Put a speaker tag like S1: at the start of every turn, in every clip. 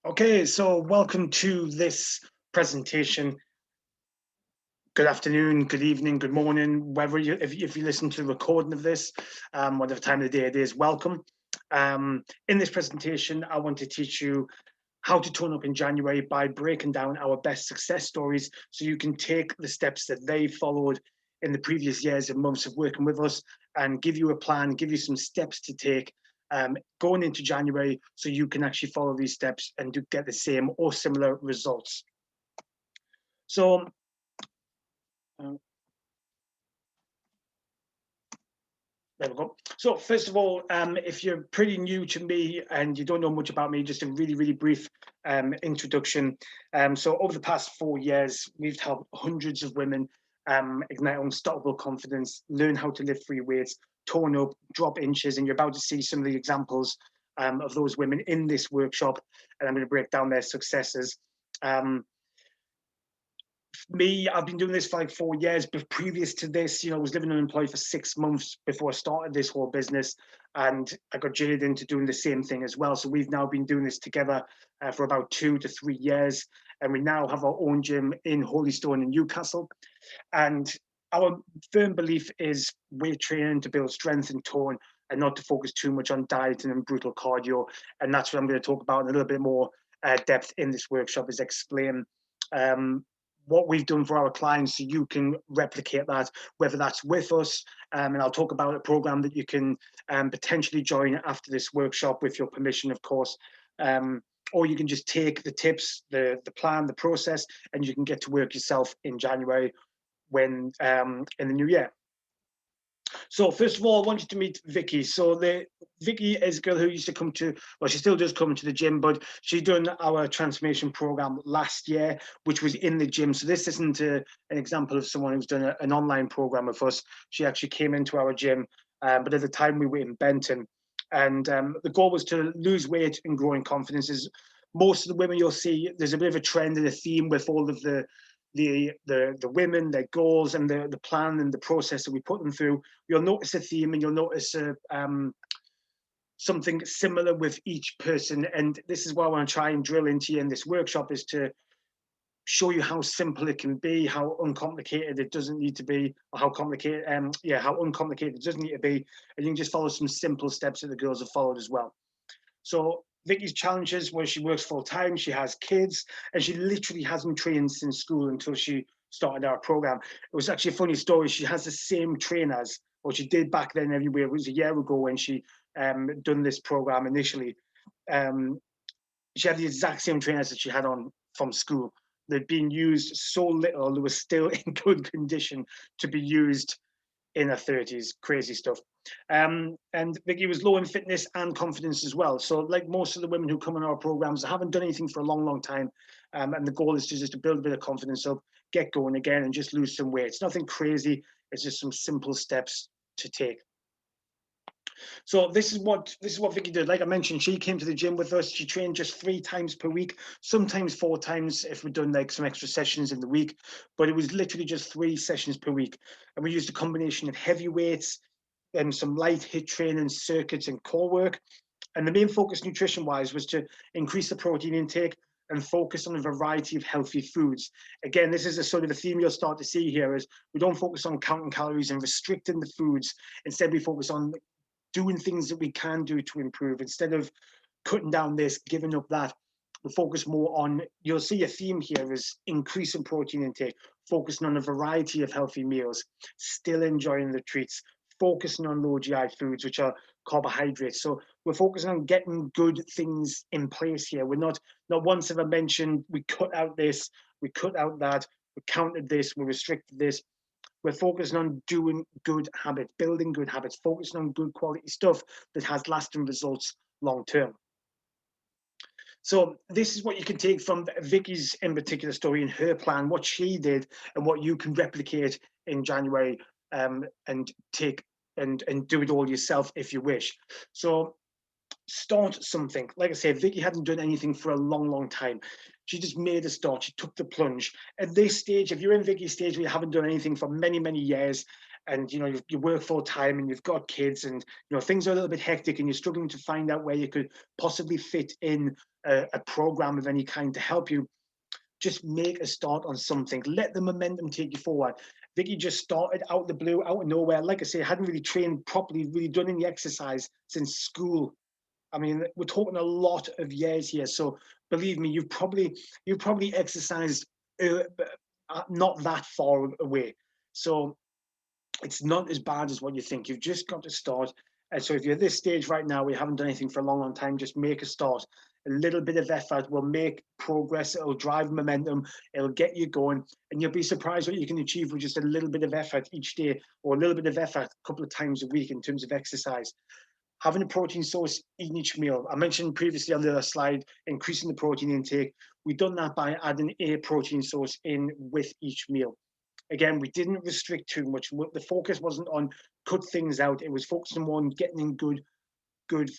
S1: Okay, so welcome to this presentation. Good afternoon, good evening, good morning, whether if you listen to the recording of this, whatever time of the day it is, welcome. In this presentation, I want to teach you how to tone up in January by breaking down our best success stories so you can take the steps that they followed in the previous years and months of working with us and give you a plan, give you some steps to take going into January so you can actually follow these steps and get the same or similar results. So, there we go. So first of all, if you're pretty new to me and you don't know much about me, just a really brief introduction. So over the past 4 years, we've helped hundreds of women ignite unstoppable confidence, learn how to lift free weights, tone up, drop inches, and you're about to see some of the examples of those women in this workshop, and I'm going to break down their successes. Me, I've been doing this for like 4 years, but previous to this, I was living unemployed for 6 months before I started this whole business, and I got jaded into doing the same thing as well. So we've now been doing this together for about 2 to 3 years, and we now have our own gym in Holystone in Newcastle. And our firm belief is weight training to build strength and tone, and not to focus too much on dieting and brutal cardio. And that's what I'm going to talk about in a little bit more depth in this workshop, is explain what we've done for our clients so you can replicate that, whether that's with us, and I'll talk about a program that you can potentially join after this workshop with your permission, of course, or you can just take the tips, the plan, the process, and you can get to work yourself in January when in the new year. So first of all, I want you to meet Vicky. So Vicky is a girl who used to come to, well, she still does come to the gym, but she done our transformation program last year, which was in the gym. So this isn't an example of someone who's done an online program with us. She actually came into our gym, but at the time we were in Benton. And the goal was to lose weight and grow in confidence. Most of the women you'll see, there's a bit of a trend and a theme with all of the women, their goals, and the plan and the process that we put them through. You'll notice a theme, and you'll notice something similar with each person. And this is what I want to try and drill into you in this workshop, is to show you how simple it can be, how uncomplicated it doesn't need to be, or how complicated, how uncomplicated it doesn't need to be. And you can just follow some simple steps that the girls have followed as well. So Vicky's challenges where she works full time, she has kids, and she literally hasn't trained since school until she started our program. It was actually a funny story. She has the same trainers, or she did back then everywhere. It was a year ago when she done this program initially. She had the exact same trainers that she had on from school. They'd been used so little, they were still in good condition to be used in her 30s. Crazy stuff. And Vicky was low in fitness and confidence as well. So like most of the women who come in our programs, they haven't done anything for a long time. And the goal is to build a bit of confidence up, get going again, and just lose some weight. It's nothing crazy. It's just some simple steps to take. So this is what Vicky did. Like I mentioned, she came to the gym with us. She trained just 3 times per week, sometimes 4 times if we've done like some extra sessions in the week. But it was literally just 3 sessions per week. And we used a combination of heavy weights and some light hit training, circuits, and core work. And the main focus nutrition-wise was to increase the protein intake and focus on a variety of healthy foods. Again, this is a sort of a theme you'll start to see here, is we don't focus on counting calories and restricting the foods. Instead, we focus on doing things that we can do to improve. Instead of cutting down this, giving up that, we focus more on, you'll see a theme here is increasing protein intake, focusing on a variety of healthy meals, still enjoying the treats, focusing on low GI foods, which are carbohydrates. So we're focusing on getting good things in place here. We're not once have I mentioned we cut out this, we cut out that, we counted this, we restricted this. We're focusing on doing good habits, building good habits, focusing on good quality stuff that has lasting results long term. So this is what you can take from Vicky's in particular story and her plan, what she did, and what you can replicate in January, and take and do it all yourself if you wish. So start something. Like I said, Vicky hadn't done anything for a long time. She just made a start. She took the plunge. At this stage, if you're in Vicky's stage where you haven't done anything for many, many years, and you work full time and you've got kids, and things are a little bit hectic, and you're struggling to find out where you could possibly fit in a program of any kind to help you, just make a start on something. Let the momentum take you forward. Vicky just started out of the blue, out of nowhere. Like I say, hadn't really trained properly, really done any exercise since school. I mean, we're talking a lot of years here. So believe me, you've probably exercised not that far away. So it's not as bad as what you think. You've just got to start. And so if you're at this stage right now, we haven't done anything for a long, long time, just make a start. A little bit of effort will make progress. It'll drive momentum. It'll get you going. And you'll be surprised what you can achieve with just a little bit of effort each day, or a little bit of effort a couple of times a week in terms of exercise. Having a protein source in each meal. I mentioned previously on the other slide, increasing the protein intake. We've done that by adding a protein source in with each meal. Again, we didn't restrict too much. The focus wasn't on cut things out. It was focusing more on getting in good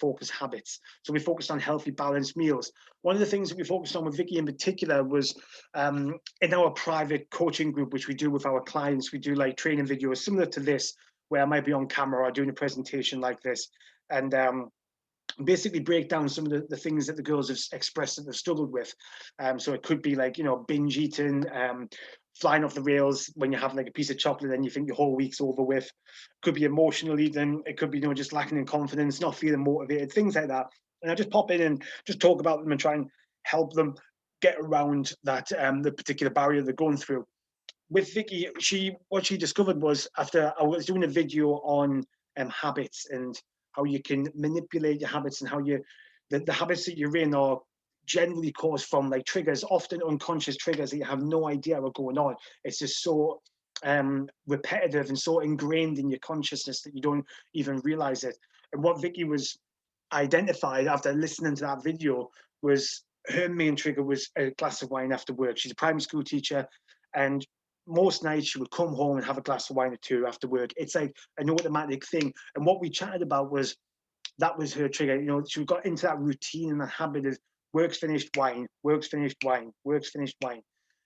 S1: focus habits. So we focused on healthy, balanced meals. One of the things that we focused on with Vicky in particular was in our private coaching group, which we do with our clients, we do like training videos similar to this, where I might be on camera or doing a presentation like this, and basically break down some of the things that the girls have expressed that they've struggled with. So it could be like, binge eating, flying off the rails when you have like a piece of chocolate and you think your whole week's over with. Could be emotional eating. It could be, just lacking in confidence, not feeling motivated, things like that. And I just pop in and just talk about them and try and help them get around that, the particular barrier they're going through. With Vicky, what she discovered was, after I was doing a video on habits and how you can manipulate your habits, and how the habits that you're in are generally caused from like triggers, often unconscious triggers that you have no idea are going on. It's just so repetitive and so ingrained in your consciousness that you don't even realize it. And what Vicky was identified after listening to that video was her main trigger was a glass of wine after work. She's a primary school teacher, and most nights she would come home and have a glass of wine or two after work. It's like an automatic thing. And what we chatted about was that was her trigger. She got into that routine and that habit of work's finished, wine, work's finished, wine, work's finished, wine.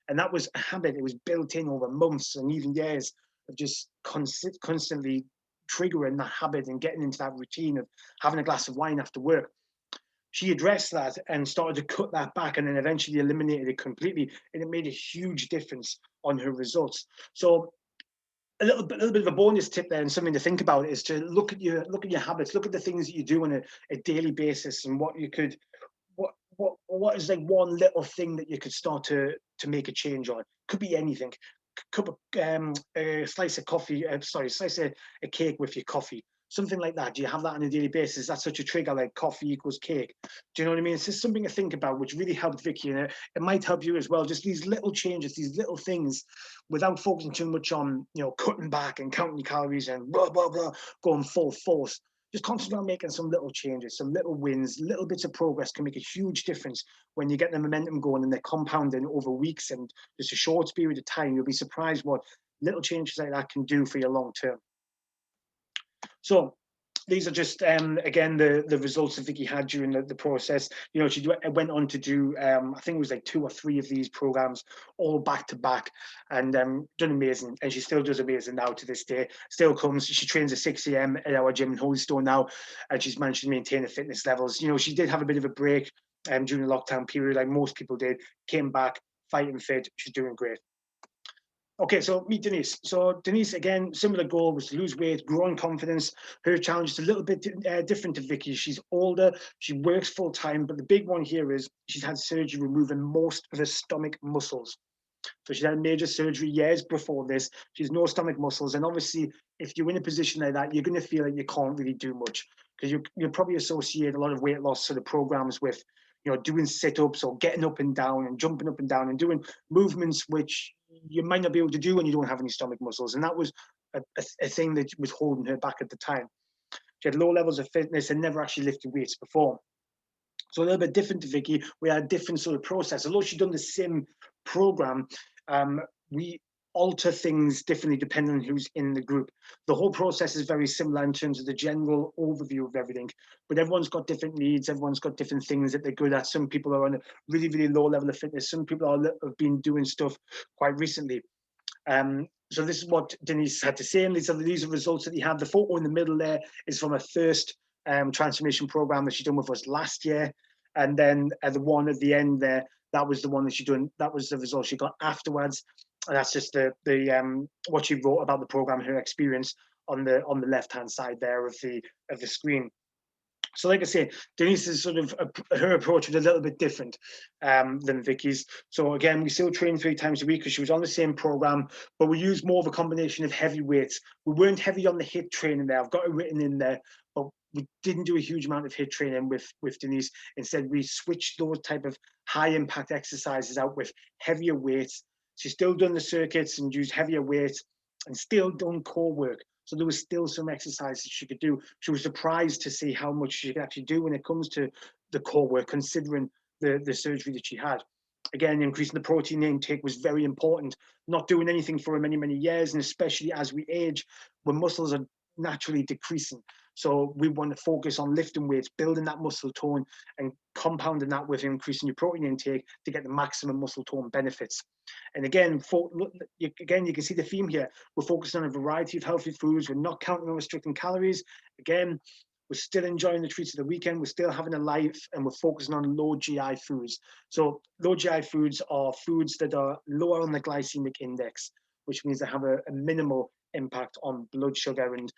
S1: And that was a habit. It was built in over months and even years of just constantly triggering that habit and getting into that routine of having a glass of wine after work. She addressed that and started to cut that back, and then eventually eliminated it completely. And it made a huge difference on her results. So a little bit of a bonus tip there, and something to think about, is to look at your habits, look at the things that you do on a daily basis, and what you could, what is like one little thing that you could start to make a change on. Could be anything. Cup of a slice of coffee, slice of a cake with your coffee, something like that. Do you have that on a daily basis? That's such a trigger, like coffee equals cake. Do you know what I mean? It's just something to think about, which really helped Vicky, and it might help you as well. Just these little changes, these little things, without focusing too much on cutting back and counting your calories and blah blah blah, going full force. Just concentrate on making some little changes, some little wins, little bits of progress can make a huge difference when you get the momentum going, and they're compounding over weeks and just a short period of time. You'll be surprised what little changes like that can do for your long term. So these are just, again, the results that Vicky had during the process. She went on to do, I think it was like 2 or 3 of these programs, all back to back, and done amazing. And she still does amazing now to this day. Still comes, she trains at 6 a.m. at our gym in Holystone now, and she's managed to maintain her fitness levels. She did have a bit of a break during the lockdown period, like most people did, came back, fighting fit. She's doing great. Okay, so meet Denise. So Denise, again, similar goal was to lose weight, grow in confidence. Her challenge is a little bit different to Vicky. She's older, she works full time, but the big one here is she's had surgery removing most of her stomach muscles. So she had major surgery years before this. She has no stomach muscles. And obviously, if you're in a position like that, you're going to feel like you can't really do much, because you'll probably associate a lot of weight loss sort of programs with, doing sit-ups or getting up and down and jumping up and down and doing movements which you might not be able to do when you don't have any stomach muscles. And that was a thing that was holding her back at the time. She had low levels of fitness and never actually lifted weights before. So a little bit different to Vicky. We had a different sort of process. Although she'd done the same program, we alter things differently depending on who's in the group. The whole process is very similar in terms of the general overview of everything, but everyone's got different needs, everyone's got different things that they're good at. Some people are on a really, really low level of fitness, some people have been doing stuff quite recently. So this is what Denise had to say, and these are results that he had. The photo in the middle there is from a first transformation program that she done with us last year, and then the one at the end there, that was the one that she done. That was the result she got afterwards, and that's just the what she wrote about the program, her experience on the left hand side there of the screen. So like I say, Denise's sort of her approach was a little bit different than Vicky's. So again, we still train 3 times a week because she was on the same program, but we used more of a combination of heavy weights. We weren't heavy on the HIIT training there. I've got it written in there, but we didn't do a huge amount of HIIT training with Denise. Instead, we switched those type of high impact exercises out with heavier weights. She's still done the circuits and used heavier weights and still done core work. So there was still some exercises she could do. She was surprised to see how much she could actually do when it comes to the core work, considering the surgery that she had. Again, increasing the protein intake was very important. Not doing anything for many, many years, and especially as we age, when muscles are naturally decreasing. So we want to focus on lifting weights, building that muscle tone, and compounding that with increasing your protein intake to get the maximum muscle tone benefits. And again, you can see the theme here. We're focusing on a variety of healthy foods. We're not counting or restricting calories. Again, we're still enjoying the treats of the weekend. We're still having a life, and we're focusing on low GI foods. So low GI foods are foods that are lower on the glycemic index, which means they have a minimal impact on blood sugar. And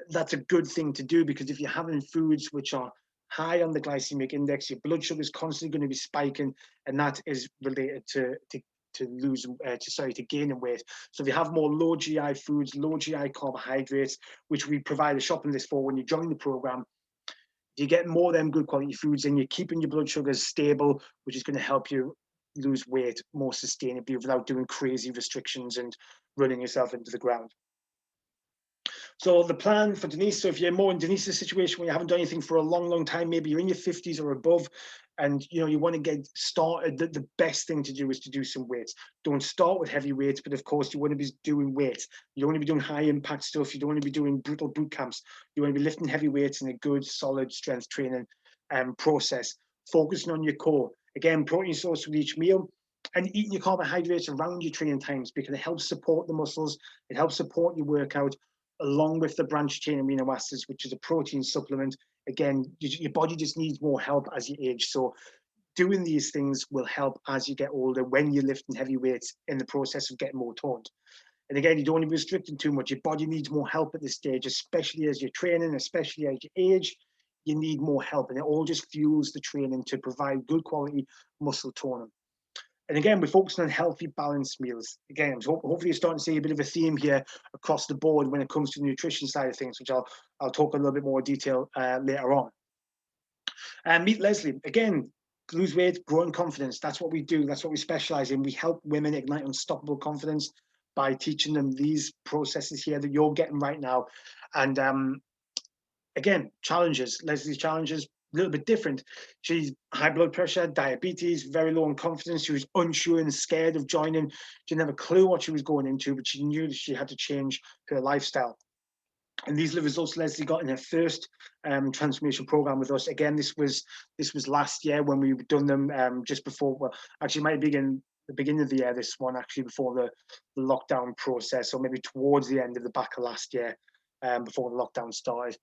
S1: that's a good thing to do, because if you're having foods which are high on the glycemic index, your blood sugar is constantly going to be spiking, and that is related to gaining weight. So if you have more low GI foods, low GI carbohydrates, which we provide a shopping list for when you join the program, you get more of them good quality foods, and you're keeping your blood sugars stable, which is going to help you lose weight more sustainably without doing crazy restrictions and running yourself into the ground. So the plan for Denise, so if you're more in Denise's situation where you haven't done anything for a long, long time, maybe you're in your 50s or above, and you want to get started, the best thing to do is to do some weights. Don't start with heavy weights, but of course you want to be doing weights. You don't want to be doing high impact stuff. You don't want to be doing brutal boot camps. You want to be lifting heavy weights in a good, solid strength training process, focusing on your core. Again, protein source with each meal, and eating your carbohydrates around your training times, because it helps support the muscles, it helps support your workout, along with the branched chain amino acids, which is a protein supplement. Again, your body just needs more help as you age. So doing these things will help as you get older, when you're lifting heavy weights in the process of getting more toned. And again, you don't want to be restricting too much. Your body needs more help at this stage, especially as you're training, especially as you age. You need more help, and it all just fuels the training to provide good quality muscle toning. And again, we're focusing on healthy, balanced meals. Again, hopefully you're starting to see a bit of a theme here across the board when it comes to the nutrition side of things, which I'll talk a little bit more detail later on. Meet Leslie. Again, lose weight, grow in confidence. That's what we do. That's what we specialize in. We help women ignite unstoppable confidence by teaching them these processes here that you're getting right now. And again, challenges. Leslie's challenges, a little bit different. She's high blood pressure, diabetes, very low in confidence. She was unsure and scared of joining. She didn't have a clue what she was going into, but she knew that she had to change her lifestyle. And these are the results Leslie got in her first transformation program with us. Again, this was last year when we've done them just before. Well, actually, it might begin the beginning of the year. This one actually before the lockdown process, or maybe towards the end of the back of last year, before the lockdown started.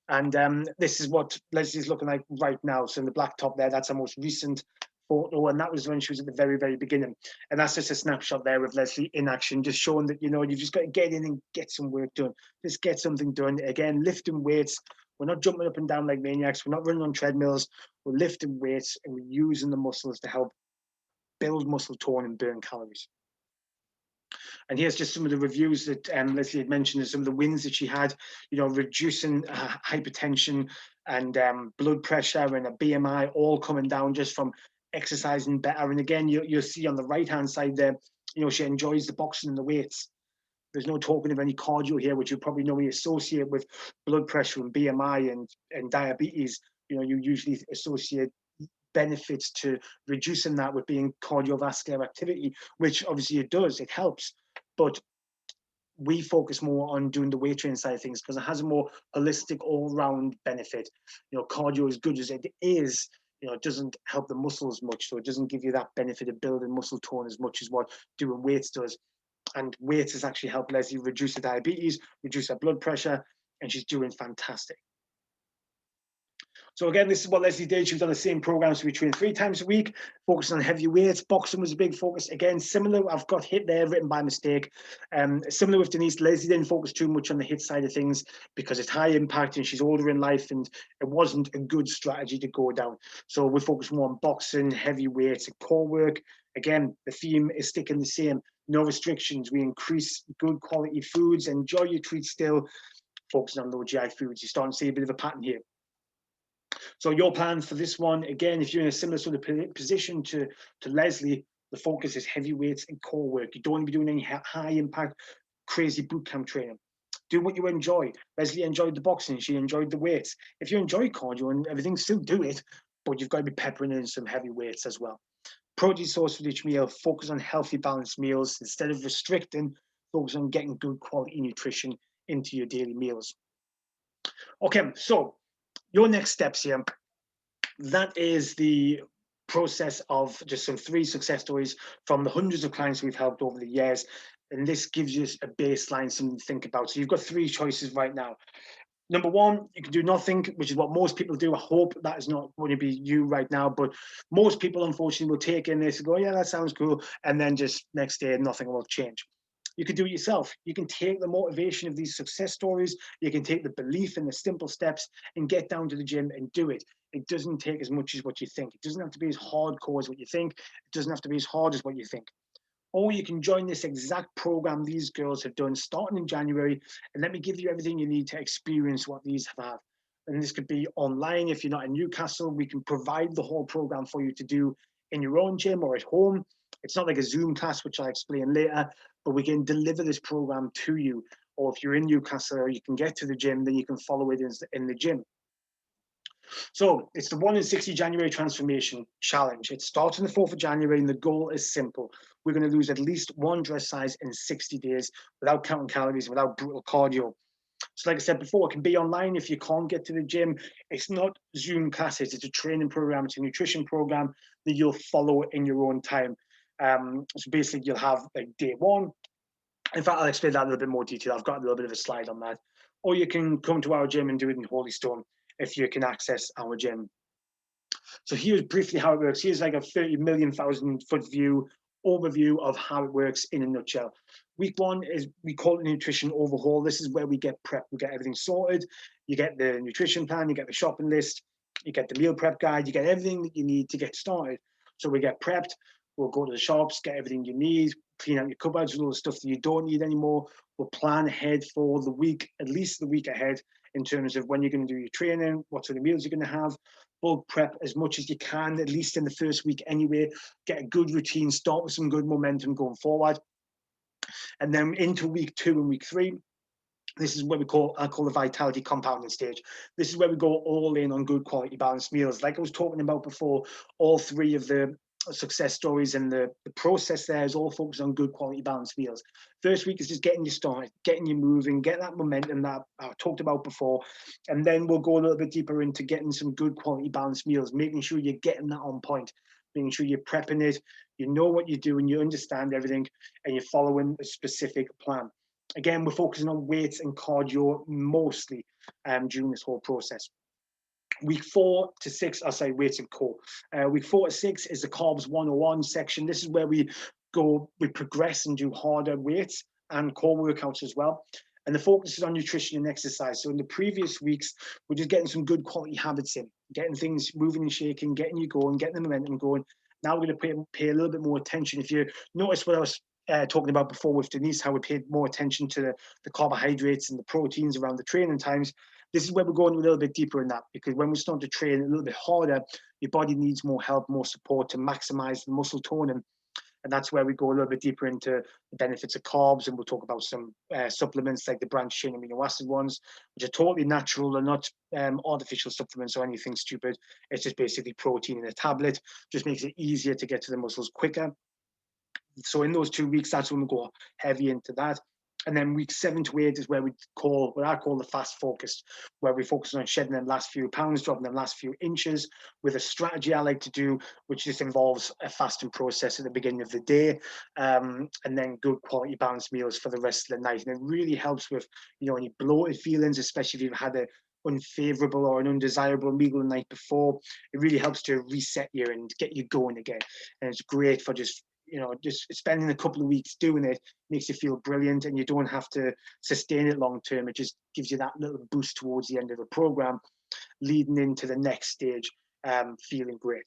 S1: And this is what Leslie's looking like right now. So in the black top there, that's our most recent photo, and that was when she was at the very, very beginning. And that's just a snapshot there of Leslie in action, just showing that, you've just got to get in and get some work done. Just get something done. Again, lifting weights. We're not jumping up and down like maniacs. We're not running on treadmills. We're lifting weights, and we're using the muscles to help build muscle tone and burn calories. And here's just some of the reviews that Leslie had mentioned, and some of the wins that she had, reducing hypertension and blood pressure and a BMI all coming down just from exercising better. And again, you'll see on the right-hand side there, she enjoys the boxing and the weights. There's no talking of any cardio here, which you probably normally associate with blood pressure and BMI and diabetes. You usually associate benefits to reducing that with being cardiovascular activity, which obviously it does, it helps. But we focus more on doing the weight training side of things because it has a more holistic all-round benefit. Cardio, as good as it is, it doesn't help the muscles much, so it doesn't give you that benefit of building muscle tone as much as what doing weights does. And weights has actually helped Leslie reduce the diabetes, reduce her blood pressure, and she's doing fantastic. So again, this is what Leslie did. She was on the same program, so we trained 3 times a week, focusing on heavy weights. Boxing was a big focus. Again, similar, I've got HIIT there written by mistake. Similar with Denise, Leslie didn't focus too much on the HIIT side of things because it's high impact and she's older in life and it wasn't a good strategy to go down. So we focus more on boxing, heavy weights, and core work. Again, the theme is sticking the same. No restrictions. We increase good quality foods. Enjoy your treats still. Focusing on low GI foods. You're starting to see a bit of a pattern here. So your plan for this one, again, if you're in a similar sort of position to Leslie, the focus is heavy weights and core work. You don't want to be doing any high impact, crazy boot camp training. Do what you enjoy. Leslie enjoyed the boxing. She enjoyed the weights. If you enjoy cardio and everything, still do it, but you've got to be peppering in some heavy weights as well. Protein source with each meal. Focus on healthy, balanced meals. Instead of restricting, focus on getting good quality nutrition into your daily meals. Okay, so your next steps here, that is the process of just some 3 success stories from the hundreds of clients we've helped over the years. And this gives you a baseline, something to think about. So you've got 3 choices right now. Number 1, you can do nothing, which is what most people do. I hope that is not going to be you right now, but most people, unfortunately, will take in this and go, yeah, that sounds cool. And then just next day, nothing will change. You can do it yourself. You can take the motivation of these success stories. You can take the belief in the simple steps and get down to the gym and do it. It doesn't take as much as what you think. It doesn't have to be as hardcore as what you think. It doesn't have to be as hard as what you think. Or you can join this exact program these girls have done starting in January, and let me give you everything you need to experience what these have had. And this could be online. If you're not in Newcastle, we can provide the whole program for you to do in your own gym or at home. It's not like a Zoom class, which I'll explain later, but we can deliver this program to you. Or if you're in Newcastle or you can get to the gym, then you can follow it in the gym. So it's the 1 in 60 January transformation challenge. It starts on the 4th of January and the goal is simple. We're going to lose at least 1 dress size in 60 days without counting calories, without brutal cardio. So like I said before, it can be online if you can't get to the gym. It's not Zoom classes. It's a training program. It's a nutrition program that you'll follow in your own time. So basically you'll have like day 1. In fact, I'll explain that in a little bit more detail. I've got a little bit of a slide on that. Or you can come to our gym and do it in Holystone if you can access our gym. So here's briefly how it works. Here's like a 30 million thousand foot view overview of how it works in a nutshell. Week 1 is, we call it nutrition overhaul. This is where we get prep. We get everything sorted. You get the nutrition plan, you get the shopping list, you get the meal prep guide, you get everything that you need to get started. So we get prepped. We'll go to the shops, get everything you need, clean out your cupboards with all the stuff that you don't need anymore. We'll plan ahead for the week, at least the week ahead, in terms of when you're going to do your training, what sort of meals you're going to have. Bulk prep as much as you can, at least in the first week anyway. Get a good routine, start with some good momentum going forward. And then into week 2 and week 3, this is what I call the vitality compounding stage. This is where we go all in on good quality balanced meals. Like I was talking about before, all 3 of the success stories and the process there is all focused on good quality balanced meals. First week is just getting you started, getting you moving, get that momentum that I talked about before. And then we'll go a little bit deeper into getting some good quality balanced meals, making sure you're getting that on point, making sure you're prepping it, you know what you're doing, you understand everything, and you're following a specific plan. Again, we're focusing on weights and cardio mostly during this whole process. Week 4 to 6, I'll say weights and core. Week 4 to 6 is the carbs 101 section. This is where we progress and do harder weights and core workouts as well. And the focus is on nutrition and exercise. So in the previous weeks, we're just getting some good quality habits in, getting things moving and shaking, getting you going, getting the momentum going. Now we're going to pay a little bit more attention. If you notice what I was talking about before with Denise, how we paid more attention to the carbohydrates and the proteins around the training times, this is where we're going a little bit deeper in that, because when we start to train a little bit harder, your body needs more help, more support to maximize the muscle toning. And that's where we go a little bit deeper into the benefits of carbs, and we'll talk about some supplements like the branched chain amino acid ones, which are totally natural. They're not artificial supplements or anything stupid. It's just basically protein in a tablet. Just makes it easier to get to the muscles quicker. So in those 2 weeks, that's when we go heavy into that. And then week 7 to 8 is where we call, what I call the fast focused, where we focus on shedding them last few pounds, dropping them last few inches, with a strategy I like to do, which just involves a fasting process at the beginning of the day, and then good quality balanced meals for the rest of the night. And it really helps with, you know, any bloated feelings, especially if you've had a unfavorable or an undesirable meal the night before. It really helps to reset you and get you going again. And it's great for just, you know, just spending a couple of weeks doing it makes you feel brilliant, and you don't have to sustain it long term. It just gives you that little boost towards the end of the program, leading into the next stage, feeling great.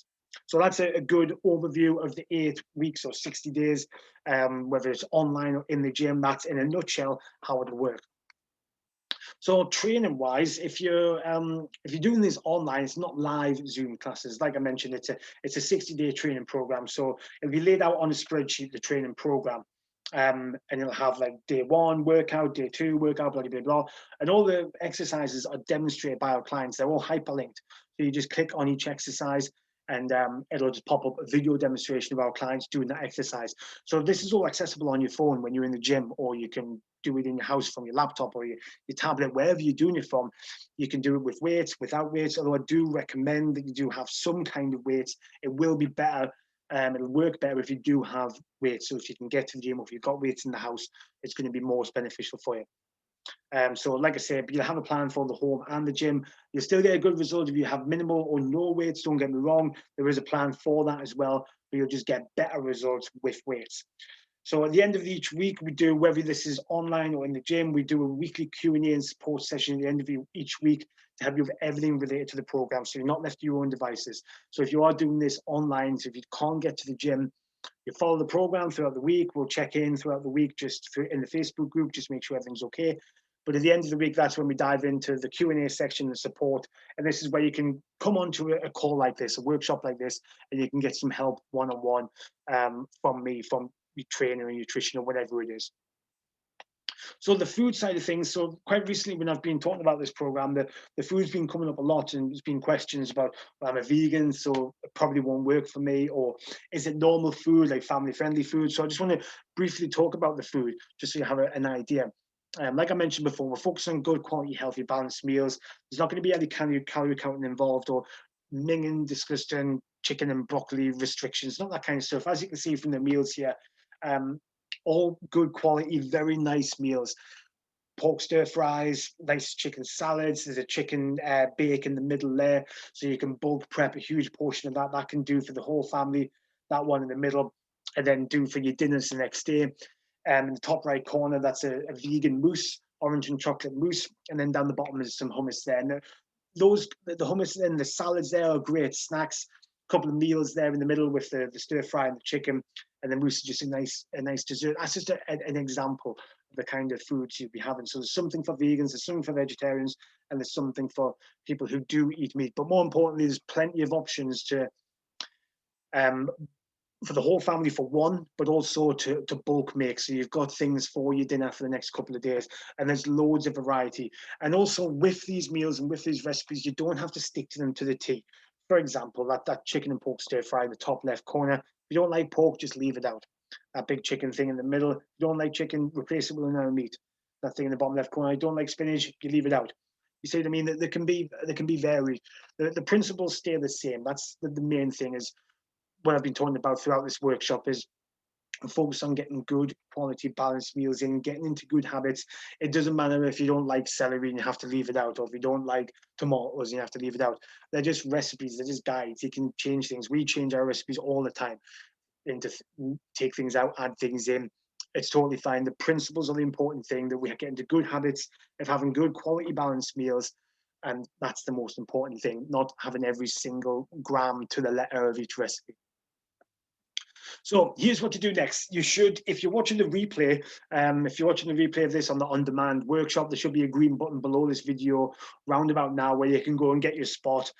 S1: So that's a good overview of the 8 weeks or 60 days, whether it's online or in the gym. That's in a nutshell how it'll work. So training wise, if you're doing this online, it's not live Zoom classes. Like I mentioned, it's a 60-day training program. So it'll be laid out on a spreadsheet, the training program. And it'll have like day 1 workout, day 2 workout, blah, blah, blah. And all the exercises are demonstrated by our clients. They're all hyperlinked. So you just click on each exercise, and it'll just pop up a video demonstration of our clients doing that exercise. So this is all accessible on your phone when you're in the gym, or you can do it in your house from your laptop or your tablet, wherever you're doing it from. You can do it with weights, without weights, although I do recommend that you do have some kind of weights. It will be better. It'll work better if you do have weights. So if you can get to the gym, or if you've got weights in the house, it's going to be most beneficial for you. So like I said, you'll have a plan for the home and the gym. You'll still get a good result if you have minimal or no weights. Don't get me wrong. There is a plan for that as well, but you'll just get better results with weights. So at the end of each week, we do, whether this is online or in the gym, we do a weekly Q&A and support session at the end of each week to help you with everything related to the program, so you're not left to your own devices. So if you are doing this online, so if you can't get to the gym, you follow the program throughout the week. We'll check in throughout the week just in the Facebook group, just make sure everything's okay. But at the end of the week, that's when we dive into the Q&A section and support. And this is where you can come onto a call like this, a workshop like this, and you can get some help one-on-one from me, from your trainer and nutrition or whatever it is. So the food side of things, so quite recently when I've been talking about this program, the food's been coming up a lot, and there's been questions about, well, I'm a vegan, so it probably won't work for me, or is it normal food, like family-friendly food? So I just want to briefly talk about the food, just so you have an idea. Like I mentioned before, we're focusing on good quality, healthy, balanced meals. There's not going to be any calorie counting involved, or minging, disgusting chicken and broccoli restrictions, not that kind of stuff. As you can see from the meals here, all good quality, very nice meals. Pork stir fries, nice chicken salads. There's a chicken bake in the middle there, so you can bulk prep a huge portion of that. That can do for the whole family, that one in the middle, and then do for your dinners the next day. In the top right corner, that's a vegan mousse, orange and chocolate mousse, and then down the bottom is some hummus there. And the hummus and the salads there are great snacks. A couple of meals there in the middle with the stir fry and the chicken, and the mousse is just a nice dessert. That's just an example of the kind of foods you'll be having. So there's something for vegans, there's something for vegetarians, and there's something for people who do eat meat. But more importantly, there's plenty of options to for the whole family for one, but also to bulk make. So you've got things for your dinner for the next couple of days, and there's loads of variety. And also with these meals and with these recipes, you don't have to stick to them to the T. For example, that chicken and pork stir fry in the top left corner. If you don't like pork, just leave it out. That big chicken thing in the middle. If you don't like chicken, replace it with another meat. That thing in the bottom left corner. You don't like spinach, you leave it out. You see what I mean? There can be varied. The principles stay the same. That's the main thing, is what I've been talking about throughout this workshop, is focus on getting good quality balanced meals in, getting into good habits. It doesn't matter if you don't like celery and you have to leave it out, or if you don't like tomatoes and you have to leave it out. They're just recipes, they're just guides. You can change things. We change our recipes all the time, and to take things out, add things in. It's totally fine. The principles are the important thing, that we get into good habits of having good quality balanced meals. And that's the most important thing, not having every single gram to the letter of each recipe. So here's what to do next. You should, if you're watching the replay, of this on the on-demand workshop, there should be a green button below this video round about now where you can go and get your spot.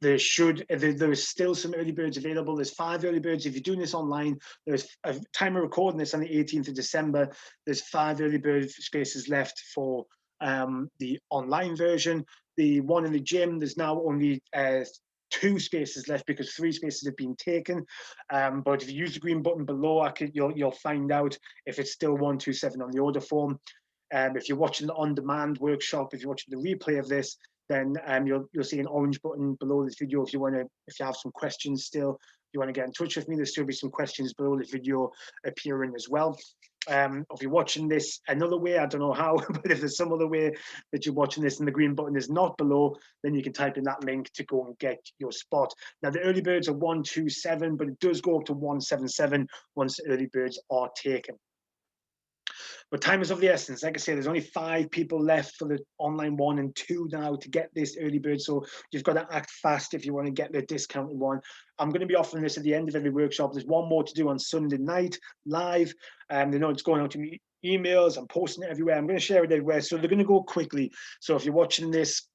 S1: there is still some early birds available. There's 5 early birds. If you're doing this online, there's a time of recording this on the 18th of December. There's 5 early bird spaces left for the online version. The one in the gym, there's now only 2 spaces left because 3 spaces have been taken. But if you use the green button below, you'll find out if it's still 127 on the order form. If you're watching the on-demand workshop, if you're watching the replay of this, then you'll see an orange button below this video if you have some questions still. If you want to get in touch with me, there'll still be some questions below the video appearing as well. If you're watching this another way, I don't know how, but if there's some other way that you're watching this and the green button is not below, then you can type in that link to go and get your spot. Now, the early birds are 127, but it does go up to 177 once the early birds are taken. But time is of the essence. Like I say, there's only 5 people left for the online one and 2 now to get this early bird. So you've got to act fast if you want to get the discounted one. I'm going to be offering this at the end of every workshop. There's one more to do on Sunday night live. They know it's going out to me emails. I'm posting it everywhere. I'm going to share it everywhere. So they're going to go quickly. So if you're watching this,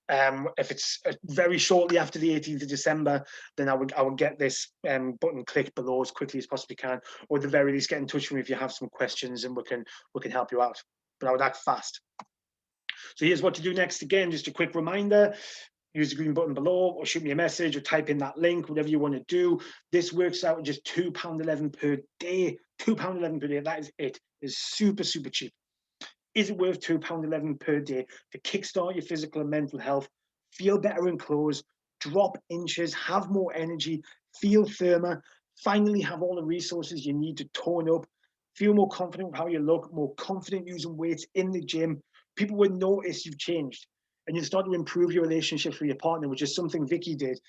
S1: if it's very shortly after the 18th of December, then I would get this button clicked below as quickly as possibly can, or at the very least get in touch with me if you have some questions and we can help you out. But I would act fast. So here's what to do next. Again, just a quick reminder. Use the green button below, or shoot me a message, or type in that link, whatever you want to do. This works out at just £2.11 per day. £2.11 per day. That is it. It's super, super cheap. Is it worth £2.11 per day to kickstart your physical and mental health, feel better in clothes, drop inches, have more energy, feel firmer, finally have all the resources you need to tone up, feel more confident with how you look, more confident using weights in the gym? People will notice you've changed, and you'll start to improve your relationships with your partner, which is something Vicky did.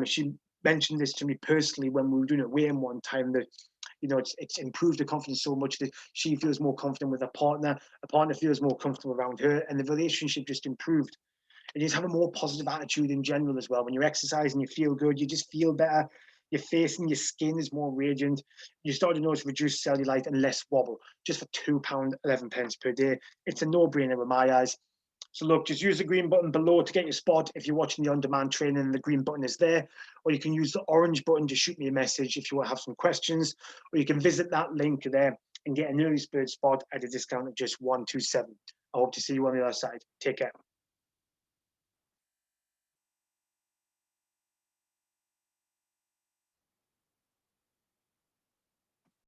S1: She mentioned this to me personally when we were doing a weigh-in one time, that it's improved her confidence so much that she feels more confident with her partner feels more comfortable around her, and the relationship just improved. And you just have a more positive attitude in general as well. When you're exercising, you feel good, you just feel better, your face and your skin is more radiant, you start to notice reduced cellulite and less wobble, just for £2.11 per day. It's a no-brainer in my eyes. So look, just use the green button below to get your spot if you're watching the on-demand training and the green button is there, or you can use the orange button to shoot me a message if you want to have some questions, or you can visit that link there and get an early bird spot at a discount of just 127. I hope to see you on the other side. Take care.